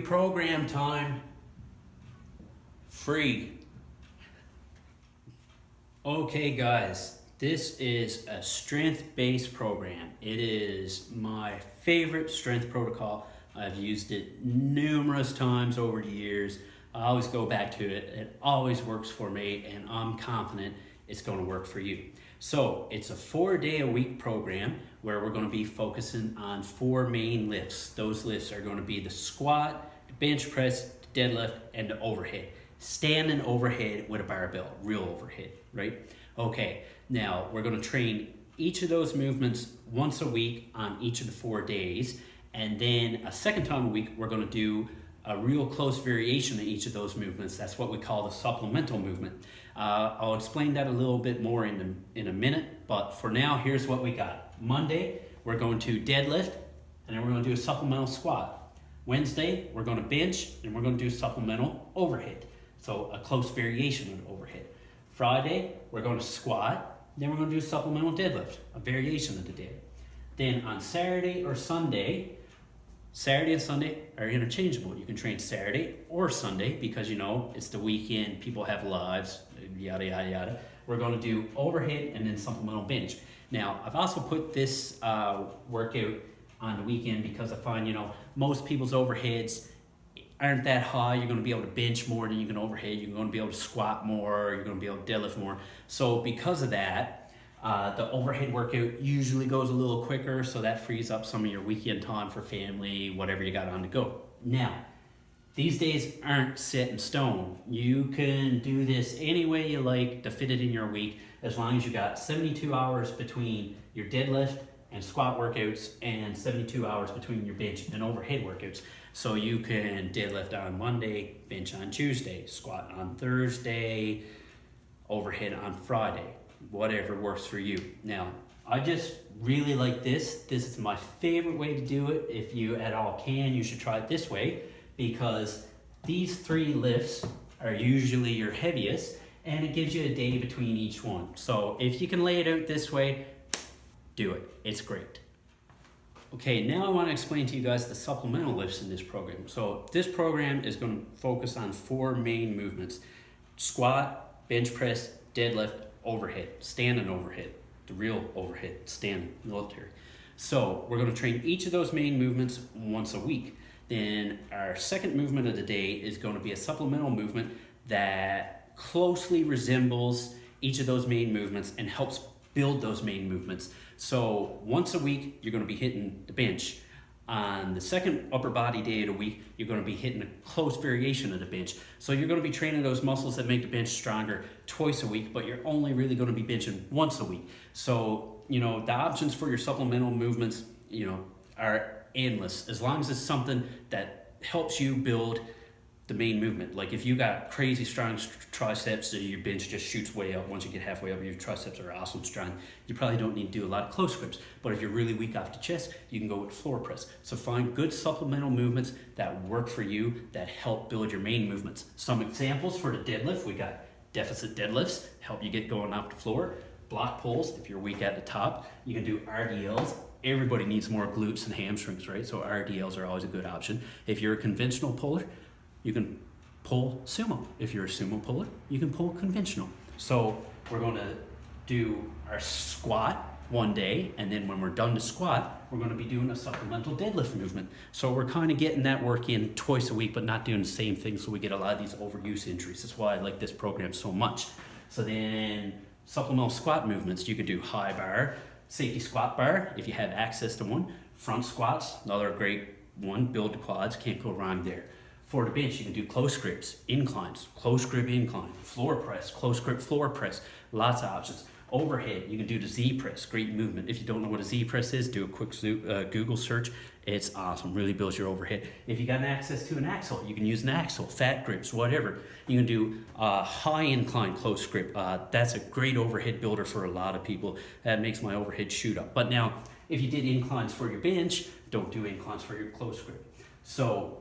program time. Free. Okay guys, this is a strength-based program. It is my favorite strength protocol. I've used it numerous times over the years. I always go back to it. It always works for me, and I'm confident it's going to work for you. So it's a 4-day-a-week program where we're going to be focusing on 4 main lifts. Those lifts are going to be the squat, the bench press, the deadlift, and the overhead. Standing overhead with a barbell, real overhead, right? Okay, now we're going to train each of those movements once a week on each of the 4 days, and then a second time a week we're going to do a real close variation of each of those movements. That's what we call the supplemental movement. I'll explain that a little bit more in a minute, but for now, here's what we got. Monday, we're going to deadlift, and then we're going to do a supplemental squat. Wednesday, we're going to bench, and we're going to do supplemental overhead. So a close variation of overhead. Friday, we're going to squat, then we're going to do supplemental deadlift, a variation of the dead. Then on Saturday or Sunday, Saturday and Sunday are interchangeable. You can train Saturday or Sunday because, you know, it's the weekend, people have lives, yada, yada, yada. We're going to do overhead and then supplemental bench. Now, I've also put this workout on the weekend because I find, you know, most people's overheads aren't that high. You're going to be able to bench more than you can overhead. You're going to be able to squat more. You're going to be able to deadlift more. So because of that, the overhead workout usually goes a little quicker, so that frees up some of your weekend time for family, whatever you got on the go. Now, these days aren't set in stone. You can do this any way you like to fit it in your week, as long as you got 72 hours between your deadlift and squat workouts and 72 hours between your bench and overhead workouts. So you can deadlift on Monday, bench on Tuesday, squat on Thursday, overhead on Friday. Whatever works for you. Now, I just really like this. This is my favorite way to do it. If you at all can, you should try it this way, because these 3 lifts are usually your heaviest, and it gives you a day between each one. So if you can lay it out this way, do it. It's great. Okay, now I want to explain to you guys the supplemental lifts in this program. So this program is going to focus on 4 main movements: squat, bench press, deadlift, overhead, standing overhead, the real overhead, standing, military. So we're going to train each of those main movements once a week. Then our second movement of the day is going to be a supplemental movement that closely resembles each of those main movements and helps build those main movements. So once a week, you're going to be hitting the bench. On the second upper body day of the week, you're going to be hitting a close variation of the bench. So you're going to be training those muscles that make the bench stronger twice a week, but you're only really going to be benching once a week. So, you know, the options for your supplemental movements, you know, are endless, as long as it's something that helps you build the main movement. Like if you got crazy strong triceps, your bench just shoots way up. Once you get halfway up, your triceps are awesome strong. You probably don't need to do a lot of close grips. But if you're really weak off the chest, you can go with floor press. So find good supplemental movements that work for you, that help build your main movements. Some examples for the deadlift: we got deficit deadlifts, help you get going off the floor. Block pulls, if you're weak at the top. You can do RDLs. Everybody needs more glutes and hamstrings, right? So RDLs are always a good option. If you're a conventional puller, you can pull sumo. If you're a sumo puller, you can pull conventional. So we're going to do our squat one day, and then when we're done to squat, we're going to be doing a supplemental deadlift movement. So we're kind of getting that work in twice a week, but not doing the same thing, so we get a lot of these overuse injuries. That's why I like this program so much. So then supplemental squat movements, you could do high bar, safety squat bar if you have access to one. Front squats, another great one, build the quads, can't go wrong there. For the bench, you can do close grips, inclines, close grip incline, floor press, close grip floor press, lots of options. Overhead, you can do the Z press, great movement. If you don't know what a Z press is, do a quick Google search. It's awesome, really builds your overhead. If you got access to an axle, you can use an axle, fat grips, whatever. You can do high incline close grip. That's a great overhead builder for a lot of people. That makes my overhead shoot up. But now, if you did inclines for your bench, don't do inclines for your close grip. So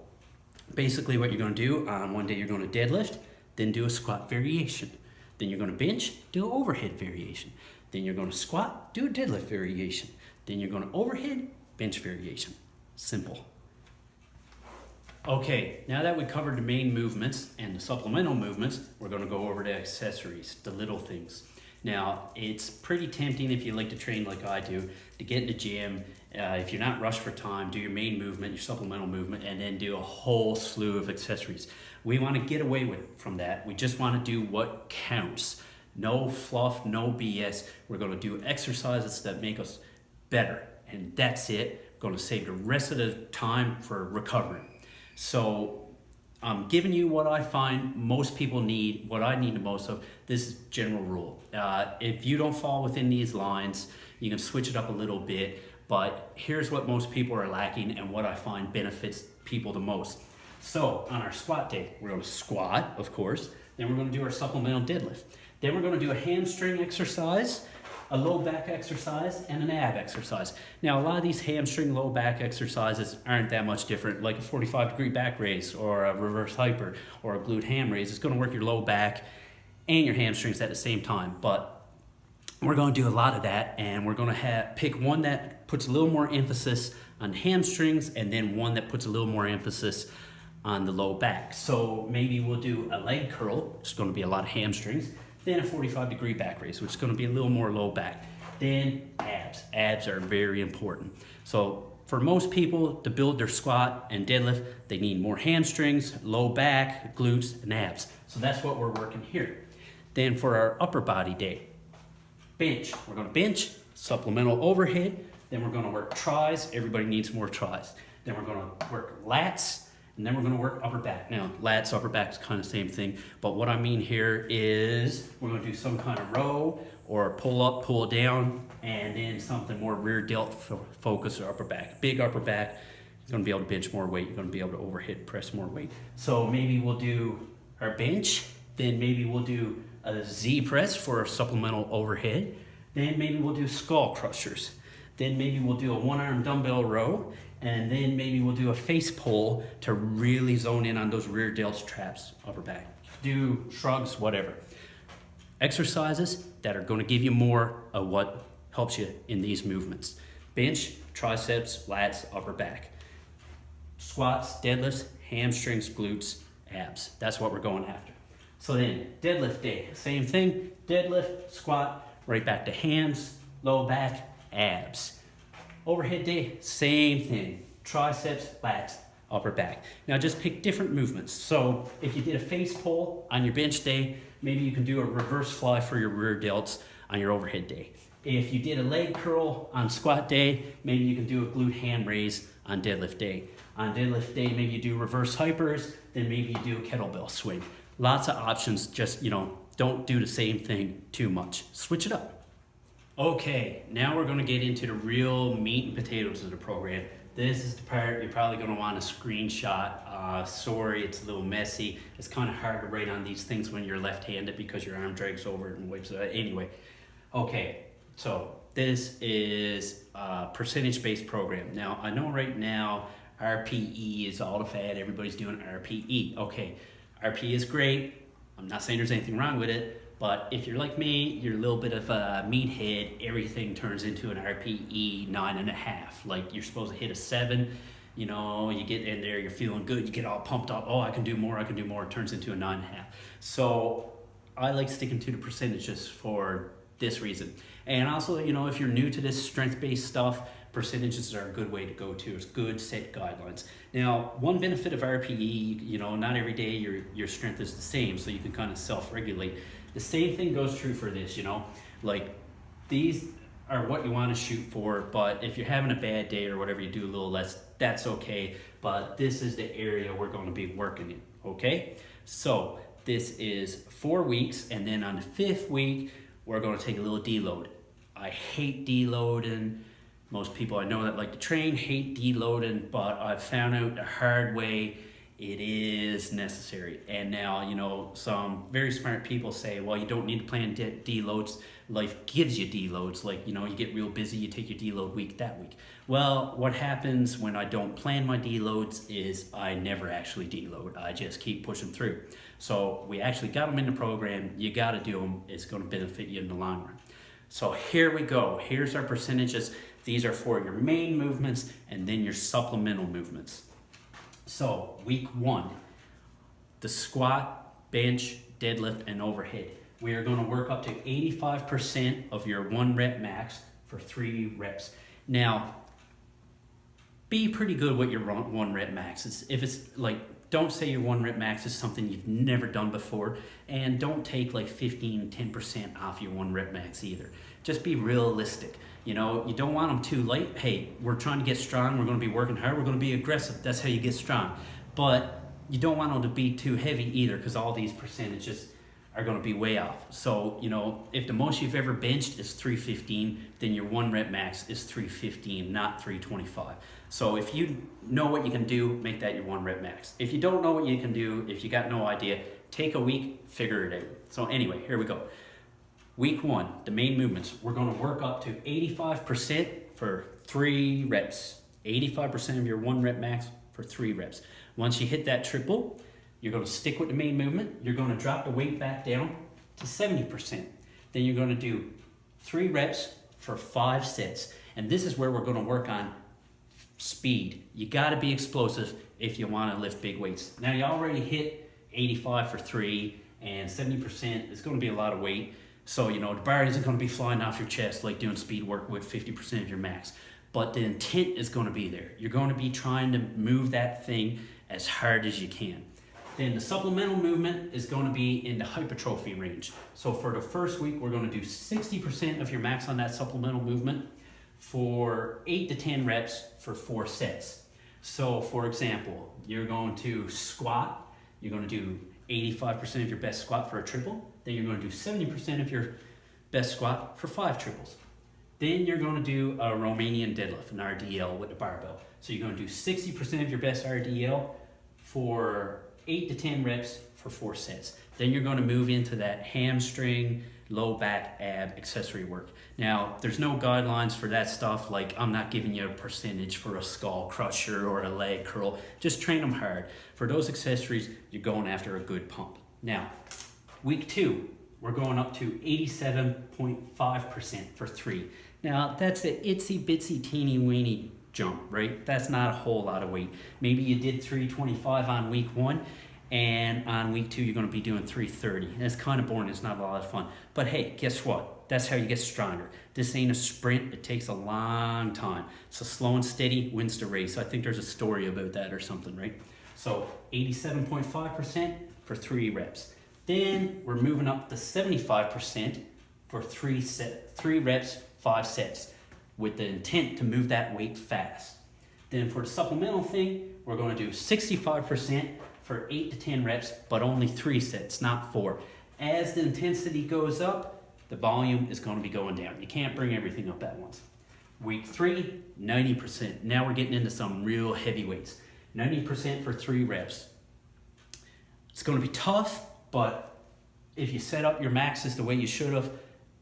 basically what you're going to do, on one day you're going to deadlift, then do a squat variation. Then you're going to bench, do an overhead variation. Then you're going to squat, do a deadlift variation. Then you're going to overhead, bench variation. Simple. Okay, now that we covered the main movements and the supplemental movements, we're going to go over the accessories, the little things. Now, it's pretty tempting if you like to train like I do, to get in the gym, if you're not rushed for time, do your main movement, your supplemental movement, and then do a whole slew of accessories. We want to get away from that. We just want to do what counts. No fluff, no BS. We're going to do exercises that make us better, and that's it. We're going to save the rest of the time for recovering. So I'm giving you what I find most people need, what I need the most of. This is general rule. If you don't fall within these lines, you can switch it up a little bit, but here's what most people are lacking and what I find benefits people the most. So on our squat day, we're going to squat, of course, then we're going to do our supplemental deadlift. Then we're going to do a hamstring exercise, a low back exercise, and an ab exercise. Now, a lot of these hamstring low back exercises aren't that much different, like a 45-degree back raise or a reverse hyper or a glute ham raise. It's going to work your low back and your hamstrings at the same time, but we're going to do a lot of that, and we're going to pick one that puts a little more emphasis on hamstrings and then one that puts a little more emphasis on the low back. So maybe we'll do a leg curl, which is going to be a lot of hamstrings, then a 45-degree back raise, which is going to be a little more low back. Then abs. Abs are very important. So for most people to build their squat and deadlift, they need more hamstrings, low back, glutes, and abs. So that's what we're working here. Then for our upper body day, bench. We're going to bench, supplemental overhead. Then we're going to work tries. Everybody needs more tries. Then we're going to work lats. And then we're going to work upper back. Now, lats, upper back is kind of the same thing, but what I mean here is we're going to do some kind of row or pull up, pull down, and then something more rear delt focus or upper back. Big upper back, you're going to be able to bench more weight. You're going to be able to overhead press more weight. So maybe we'll do our bench, then maybe we'll do a Z press for a supplemental overhead, then maybe we'll do skull crushers, then maybe we'll do a one-arm dumbbell row, and then maybe we'll do a face pull to really zone in on those rear delts, traps, upper back. Do shrugs, whatever. Exercises that are going to give you more of what helps you in these movements. Bench, triceps, lats, upper back. Squats, deadlifts, hamstrings, glutes, abs. That's what we're going after. So then, deadlift day, same thing. Deadlift, squat, right back to hams, low back, abs. Overhead day, same thing. Triceps, lats, upper back. Now just pick different movements. So if you did a face pull on your bench day, maybe you can do a reverse fly for your rear delts on your overhead day. If you did a leg curl on squat day, maybe you can do a glute ham raise on deadlift day. On deadlift day, maybe you do reverse hypers, then maybe you do a kettlebell swing. Lots of options, just, don't do the same thing too much. Switch it up. Okay, now we're going to get into the real meat and potatoes of the program. This is the part you're probably going to want a screenshot. Sorry, it's a little messy. It's kind of hard to write on these things when you're left-handed because your arm drags over it and wipes it out. Anyway, okay, so this is a percentage-based program. Now, I know right now RPE is all the fad. Everybody's doing RPE. Okay, RPE is great. I'm not saying there's anything wrong with it. But if you're like me, you're a little bit of a meathead, everything turns into an RPE 9.5. Like you're supposed to hit a 7, you get in there, you're feeling good, you get all pumped up, oh, I can do more, it turns into a 9.5. So I like sticking to the percentages for this reason. And also, if you're new to this strength-based stuff, percentages are a good way to go to. It's good set guidelines. Now, one benefit of RPE, not every day your strength is the same, so you can kind of self-regulate. The same thing goes true for this, like these are what you want to shoot for, but if you're having a bad day or whatever, you do a little less, that's okay. But this is the area we're going to be working in, okay? So this is 4 weeks, and then on the 5th week, we're going to take a little deload. I hate deloading. Most people I know that like to train hate deloading, but I've found out the hard way it is necessary. And now, some very smart people say, well, you don't need to plan deloads. Life gives you deloads. Like, you get real busy, you take your deload week that week. Well, what happens when I don't plan my deloads is I never actually deload. I just keep pushing through. So we actually got them in the program. You got to do them. It's going to benefit you in the long run. So here we go. Here's our percentages. These are for your main movements and then your supplemental movements. So week 1, the squat, bench, deadlift, and overhead. We are going to work up to 85% of your 1 rep max for 3 reps. Now, be pretty good with your 1 rep max. If it's like, don't say your 1 rep max is something you've never done before, and don't take like 10% off your 1 rep max either. Just be realistic. You know, you don't want them too light. Hey, we're trying to get strong. We're going to be working hard. We're going to be aggressive. That's how you get strong. But you don't want them to be too heavy either, because all these percentages are going to be way off. So, you know, if the most you've ever benched is 315, then your 1 rep max is 315, not 325. So if you know what you can do, make that your 1 rep max. If you don't know what you can do, if you got no idea, take a week, figure it out. So anyway, here we go. Week 1, the main movements. We're going to work up to 85% for 3 reps. 85% of your 1 rep max for 3 reps. Once you hit that triple, you're going to stick with the main movement. You're going to drop the weight back down to 70%. Then you're going to do 3 reps for 5 sets. And this is where we're going to work on speed. You got to be explosive if you want to lift big weights. Now you already hit 85 for 3 and 70% is going to be a lot of weight. So, you know, the bar isn't going to be flying off your chest like doing speed work with 50% of your max. But the intent is going to be there. You're going to be trying to move that thing as hard as you can. Then the supplemental movement is going to be in the hypertrophy range. So for the first week, we're going to do 60% of your max on that supplemental movement for 8 to 10 reps for 4 sets. So for example, you're going to squat, you're going to do 85% of your best squat for a triple, then you're going to do 70% of your best squat for 5 triples. Then you're going to do a Romanian deadlift, an RDL with the barbell. So you're going to do 60% of your best RDL for 8 to 10 reps for 4 sets. Then you're going to move into that hamstring, low back, ab, accessory work. Now, there's no guidelines for that stuff. Like, I'm not giving you a percentage for a skull crusher or a leg curl. Just train them hard. For those accessories, you're going after a good pump. Now, week 2, we're going up to 87.5% for 3. Now, that's an itsy bitsy teeny weeny jump, right? That's not a whole lot of weight. Maybe you did 325 on week 1, and on week 2 you're going to be doing 330. And it's kind of boring. It's not a lot of fun. But hey, guess what? That's how you get stronger. This ain't a sprint. It takes a long time. So slow and steady wins the race. I think there's a story about that or something, right? So 87.5% for 3 reps. Then we're moving up to 75% for 3 reps, 5 sets, with the intent to move that weight fast. Then for the supplemental thing, we're going to do 65% for 8 to 10 reps, but only 3 sets, not 4. As the intensity goes up, the volume is going to be going down. You can't bring everything up at once. Week 3, 90%. Now we're getting into some real heavy weights. 90% for 3 reps. It's going to be tough, but if you set up your maxes the way you should have,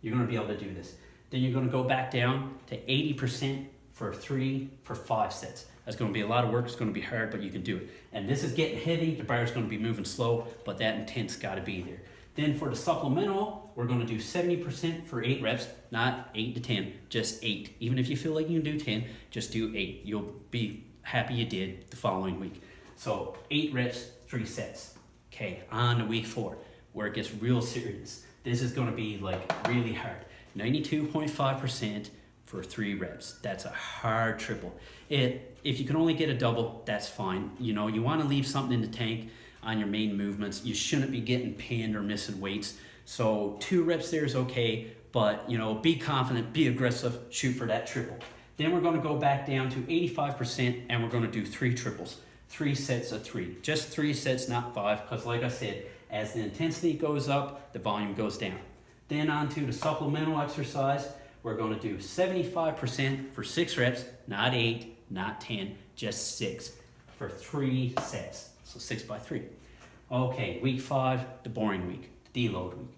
you're going to be able to do this. Then you're going to go back down to 80% for 5 sets. That's going to be a lot of work. It's going to be hard, but you can do it. And this is getting heavy. The bar is going to be moving slow, but that intent's got to be there. Then for the supplemental, we're going to do 70% for 8 reps, not 8 to 10, just 8. Even if you feel like you can do 10, just do 8. You'll be happy you did the following week. So 8 reps, 3 sets. Okay, on to week 4, where it gets real serious. This is going to be like really hard. 92.5% for 3 reps. That's a hard triple. If you can only get a double, that's fine. You know, you want to leave something in the tank on your main movements. You shouldn't be getting pinned or missing weights. So 2 reps there is okay, but you know, be confident, be aggressive, shoot for that triple. Then we're going to go back down to 85% and we're going to do 3 triples. 3 sets of 3. Just 3 sets, not 5, because like I said, as the intensity goes up, the volume goes down. Then on to the supplemental exercise, we're going to do 75% for 6 reps, not 8, not 10, just 6 for 3 sets. So 6 by 3. Okay, week 5, the boring week, the deload week.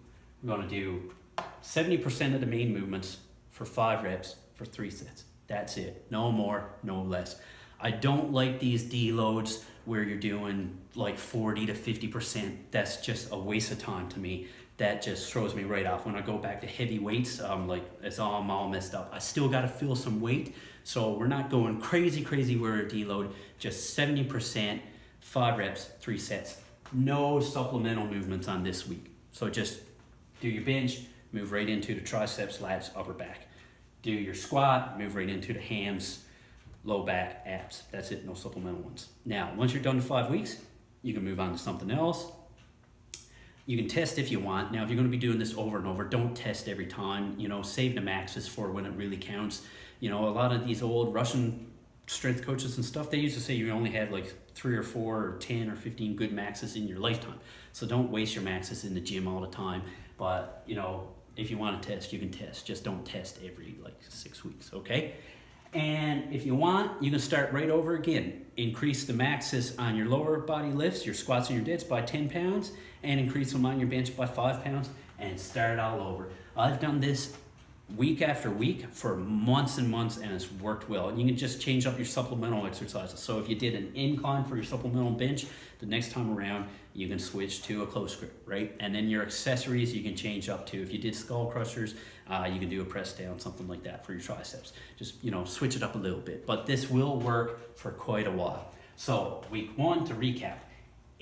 We're going to do 70% of the main movements for 5 reps for 3 sets. That's it. No more, no less. I don't like these deloads where you're doing like 40 to 50%. That's just a waste of time to me. That just throws me right off. When I go back to heavy weights, I'm all messed up. I still got to feel some weight. So we're not going crazy with a deload, just 70%. 5 reps, 3 sets. No supplemental movements on this week. So just do your bench, move right into the triceps, lats, upper back. Do your squat, move right into the hams, low back, abs. That's it, no supplemental ones. Now, once you're done in 5 weeks, you can move on to something else. You can test if you want. Now, if you're gonna be doing this over and over, don't test every time. You know, save the maxes for when it really counts. You know, a lot of these old Russian strength coaches and stuff, they used to say you only had like 3 or 4 or 10 or 15 good maxes in your lifetime. So don't waste your maxes in the gym all the time. But, you know, if you want to test, you can test. Just don't test every like 6 weeks, okay? And if you want, you can start right over again. Increase the maxes on your lower body lifts, your squats and your deads by 10 pounds, and increase them on your bench by 5 pounds, and start all over. I've done this week after week for months and months, and it's worked well. And you can just change up your supplemental exercises. So if you did an incline for your supplemental bench, the next time around you can switch to a close grip, right? And then your accessories you can change up to. If you did skull crushers, you can do a press down, something like that for your triceps. Just, you know, switch it up a little bit. But this will work for quite a while. So week 1, to recap,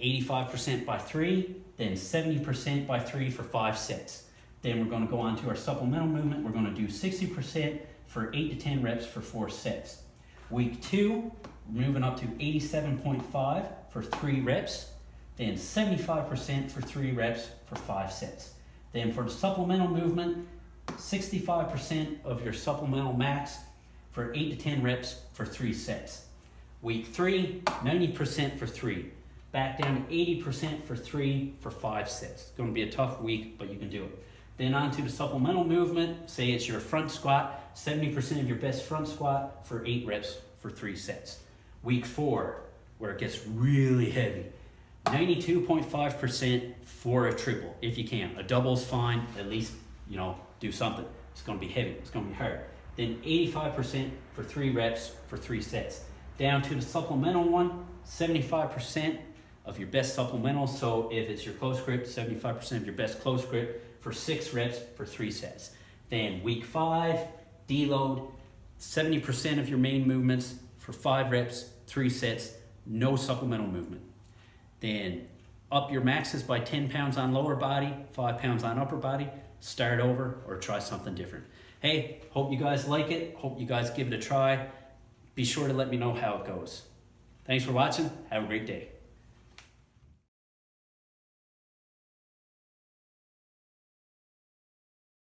85% by 3, then 70% by 3 for 5 sets. Then we're going to go on to our supplemental movement. We're going to do 60% for 8 to 10 reps for 4 sets. Week 2, moving up to 87.5 for 3 reps. Then 75% for 3 reps for 5 sets. Then for the supplemental movement, 65% of your supplemental max for 8 to 10 reps for 3 sets. Week 3, 90% for 3. Back down to 80% for 3 for 5 sets. It's going to be a tough week, but you can do it. Then on to the supplemental movement. Say it's your front squat, 70% of your best front squat for 8 reps for 3 sets. Week 4, where it gets really heavy, 92.5% for a triple, if you can. A double's fine, at least, you know, do something. It's gonna be heavy, it's gonna be hard. Then 85% for 3 reps for 3 sets. Down to the supplemental one, 75% of your best supplemental. So if it's your close grip, 75% of your best close grip for 6 reps for 3 sets. Then week 5, deload, 70% of your main movements for 5 reps, 3 sets, no supplemental movement. Then up your maxes by 10 pounds on lower body, 5 pounds on upper body, start over or try something different. Hey, hope you guys like it. Hope you guys give it a try. Be sure to let me know how it goes. Thanks for watching. Have a great day.